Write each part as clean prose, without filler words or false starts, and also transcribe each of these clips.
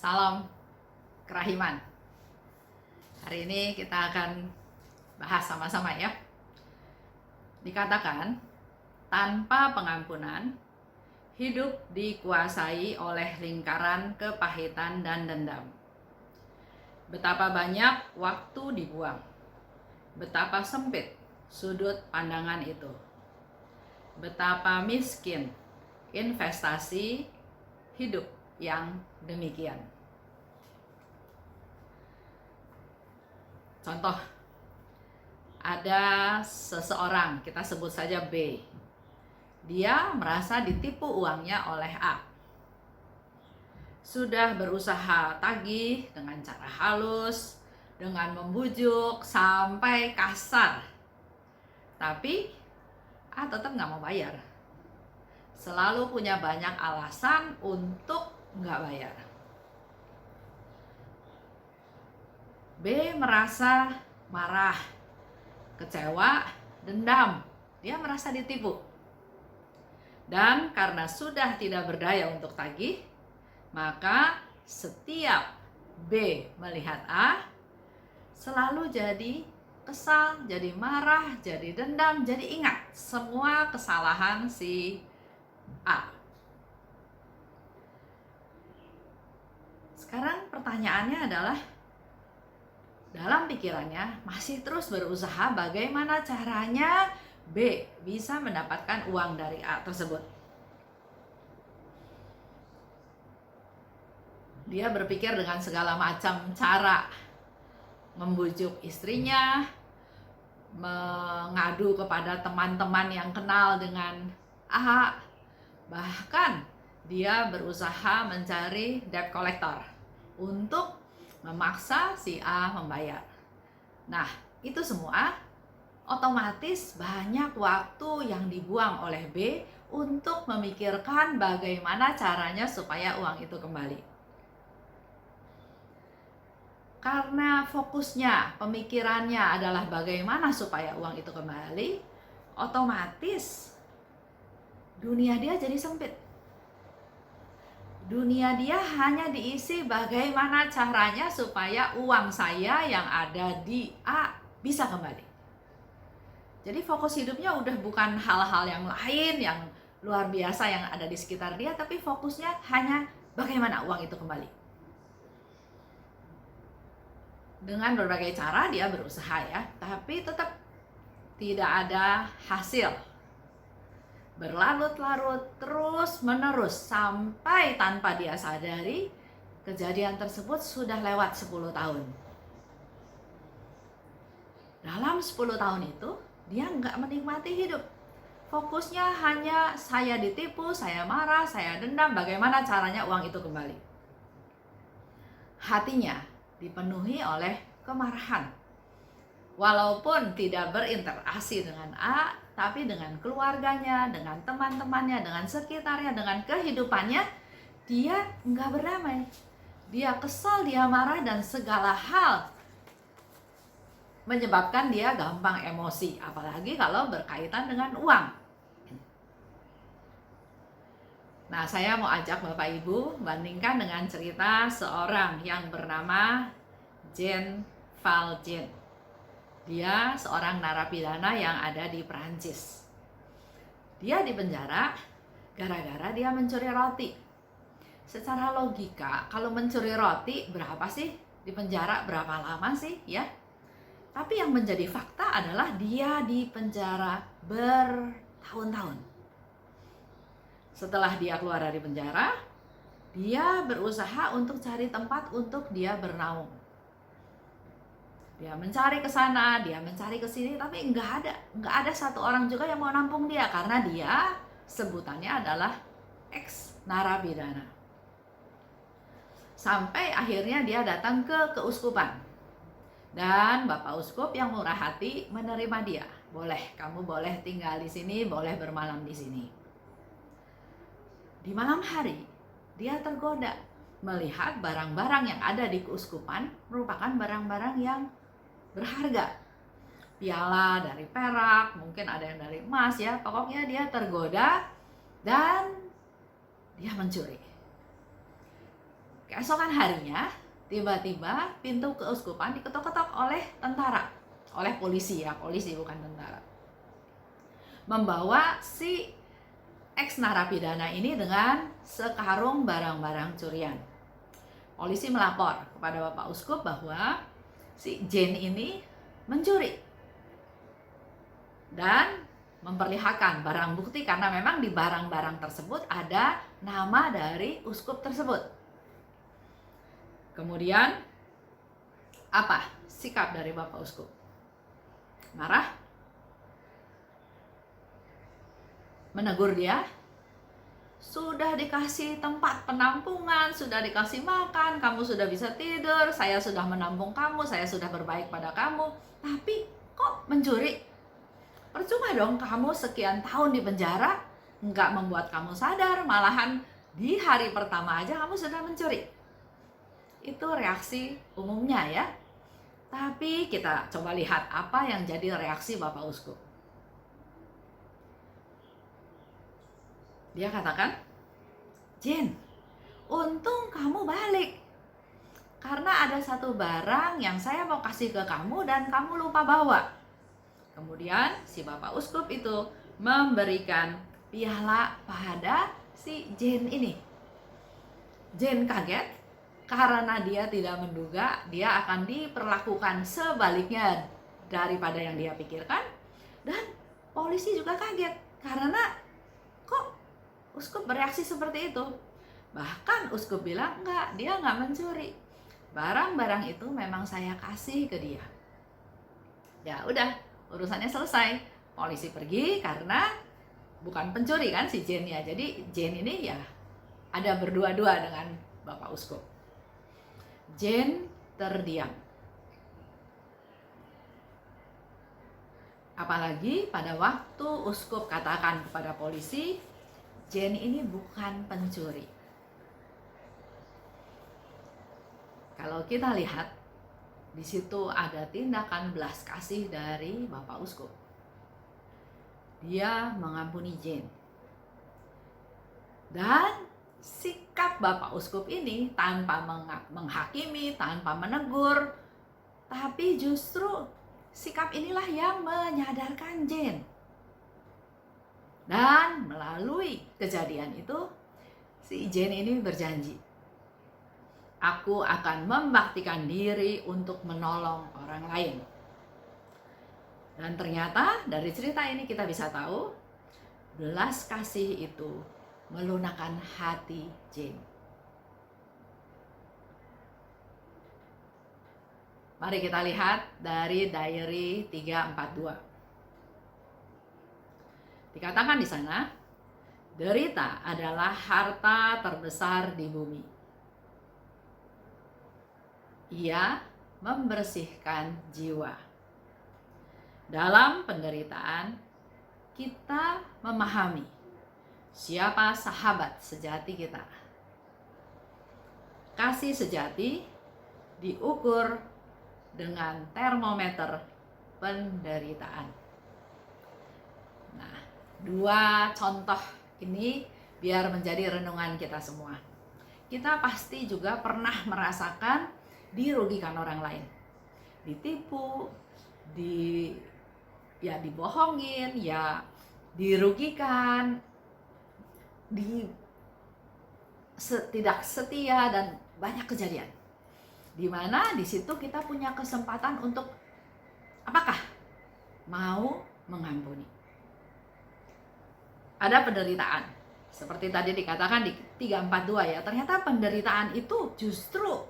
Salam kerahiman. Hari ini kita akan bahas sama-sama ya. Dikatakan, tanpa pengampunan, hidup dikuasai oleh lingkaran kepahitan dan dendam. Betapa banyak waktu dibuang. Betapa sempit sudut pandangan itu. Betapa miskin investasi hidup yang demikian. Contoh, ada seseorang, kita sebut saja B. Dia merasa ditipu uangnya oleh A. Sudah berusaha tagih dengan cara halus, dengan membujuk sampai kasar. Tapi A tetap nggak mau bayar. Selalu punya banyak alasan untuk nggak bayar. B merasa marah, kecewa, dendam. Dia merasa ditipu. Dan karena sudah tidak berdaya untuk tagih, maka setiap B melihat A, selalu jadi kesal, jadi marah, jadi dendam, jadi ingat semua kesalahan si A. Sekarang pertanyaannya adalah, dalam pikirannya masih terus berusaha bagaimana caranya B bisa mendapatkan uang dari A tersebut. Dia berpikir dengan segala macam cara, membujuk istrinya, mengadu kepada teman-teman yang kenal dengan A. Bahkan dia berusaha mencari debt collector untuk memaksa si A membayar. Nah, itu semua otomatis banyak waktu yang dibuang oleh B untuk memikirkan bagaimana caranya supaya uang itu kembali. Karena fokusnya, pemikirannya adalah bagaimana supaya uang itu kembali, otomatis dunia dia jadi sempit. Dunia dia hanya diisi bagaimana caranya supaya uang saya yang ada di A bisa kembali. Jadi fokus hidupnya udah bukan hal-hal yang lain yang luar biasa yang ada di sekitar dia, tapi fokusnya hanya bagaimana uang itu kembali. Dengan berbagai cara dia berusaha ya, tapi tetap tidak ada hasil. Berlarut-larut terus-menerus sampai tanpa dia sadari kejadian tersebut sudah lewat 10 tahun. Dalam 10 tahun itu dia nggak menikmati hidup. Fokusnya hanya saya ditipu, saya marah, saya dendam, bagaimana caranya uang itu kembali. Hatinya dipenuhi oleh kemarahan. Walaupun tidak berinteraksi dengan A, tapi dengan keluarganya, dengan teman-temannya, dengan sekitarnya, dengan kehidupannya, dia nggak berdamai. Dia kesal, dia marah, dan segala hal menyebabkan dia gampang emosi, apalagi kalau berkaitan dengan uang. Nah, saya mau ajak Bapak Ibu bandingkan dengan cerita seorang yang bernama Jean Valjean. Dia seorang narapidana yang ada di Prancis. Dia dipenjara gara-gara dia mencuri roti. Secara logika, kalau mencuri roti berapa sih dipenjara, berapa lama sih ya? Tapi yang menjadi fakta adalah dia dipenjara bertahun-tahun. Setelah dia keluar dari penjara, dia berusaha untuk cari tempat untuk dia bernaung. Dia mencari ke sana, dia mencari ke sini, tapi nggak ada satu orang juga yang mau nampung dia karena dia sebutannya adalah ex narapidana. Sampai akhirnya dia datang ke keuskupan dan Bapak Uskup yang murah hati menerima dia. Boleh, kamu boleh tinggal di sini, boleh bermalam di sini. Di malam hari dia tergoda melihat barang-barang yang ada di keuskupan merupakan barang-barang yang berharga. Piala dari perak, mungkin ada yang dari emas ya. Pokoknya dia tergoda dan dia mencuri. Keesokan harinya, tiba-tiba pintu keuskupan diketok-ketok oleh tentara, oleh polisi ya, polisi bukan tentara. Membawa si ex narapidana ini dengan sekarung barang-barang curian. Polisi melapor kepada Bapak Uskup bahwa si Jane ini mencuri dan memperlihatkan barang bukti karena memang di barang-barang tersebut ada nama dari uskup tersebut. Kemudian apa sikap dari Bapak Uskup? Marah? Menegur dia? Sudah dikasih tempat penampungan, sudah dikasih makan, kamu sudah bisa tidur, saya sudah menampung kamu, saya sudah berbaik pada kamu, tapi kok mencuri? Percuma dong kamu sekian tahun di penjara, nggak membuat kamu sadar, malahan di hari pertama aja kamu sudah mencuri. Itu reaksi umumnya ya. Tapi kita coba lihat apa yang jadi reaksi Bapak Uskup. Dia katakan, Jane, untung kamu balik. Karena ada satu barang yang saya mau kasih ke kamu dan kamu lupa bawa. Kemudian si Bapak Uskup itu memberikan piala pada si Jane ini. Jane kaget karena dia tidak menduga dia akan diperlakukan sebaliknya daripada yang dia pikirkan. Dan polisi juga kaget karena kok uskup bereaksi seperti itu. Bahkan uskup bilang enggak, dia enggak mencuri. Barang-barang itu memang saya kasih ke dia. Ya udah, urusannya selesai. Polisi pergi karena bukan pencuri kan si Jane ya. Jadi Jane ini ya ada berdua-dua dengan Bapak Uskup. Jane terdiam. Apalagi pada waktu uskup katakan kepada polisi, Jane ini bukan pencuri. Kalau kita lihat, di situ ada tindakan belas kasih dari Bapak Uskup. Dia mengampuni Jane. Dan sikap Bapak Uskup ini tanpa menghakimi, tanpa menegur, tapi justru sikap inilah yang menyadarkan Jane. Dan melalui kejadian itu, si Jane ini berjanji, aku akan membaktikan diri untuk menolong orang lain. Dan ternyata dari cerita ini kita bisa tahu, belas kasih itu melunakkan hati Jane. Mari kita lihat dari diary 342. Dikatakan di sana, derita adalah harta terbesar di bumi. Ia membersihkan jiwa. Dalam penderitaan, kita memahami siapa sahabat sejati kita. Kasih sejati diukur dengan termometer penderitaan. Nah, dua contoh ini biar menjadi renungan kita semua. Kita pasti juga pernah merasakan dirugikan orang lain. Ditipu, dibohongin, ya dirugikan, tidak setia, dan banyak kejadian di mana di situ kita punya kesempatan untuk apakah mau mengampuni. Ada penderitaan seperti tadi dikatakan di 342 ya, ternyata penderitaan itu justru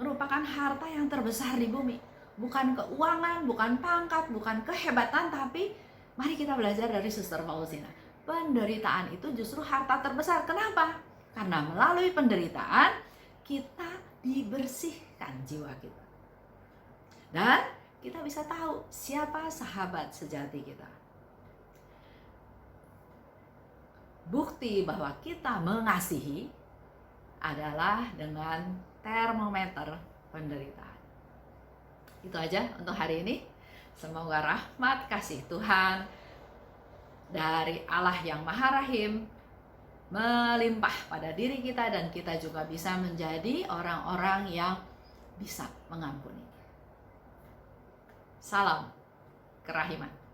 merupakan harta yang terbesar di bumi. Bukan keuangan, bukan pangkat, bukan kehebatan, tapi mari kita belajar dari Suster Faustina. Penderitaan itu justru harta terbesar. Kenapa? Karena melalui penderitaan kita dibersihkan jiwa kita. Dan kita bisa tahu siapa sahabat sejati kita. Bukti bahwa kita mengasihi adalah dengan termometer penderitaan. Itu aja untuk hari ini. Semoga rahmat kasih Tuhan dari Allah yang Maha Rahim melimpah pada diri kita, dan kita juga bisa menjadi orang-orang yang bisa mengampuni. Salam kerahiman.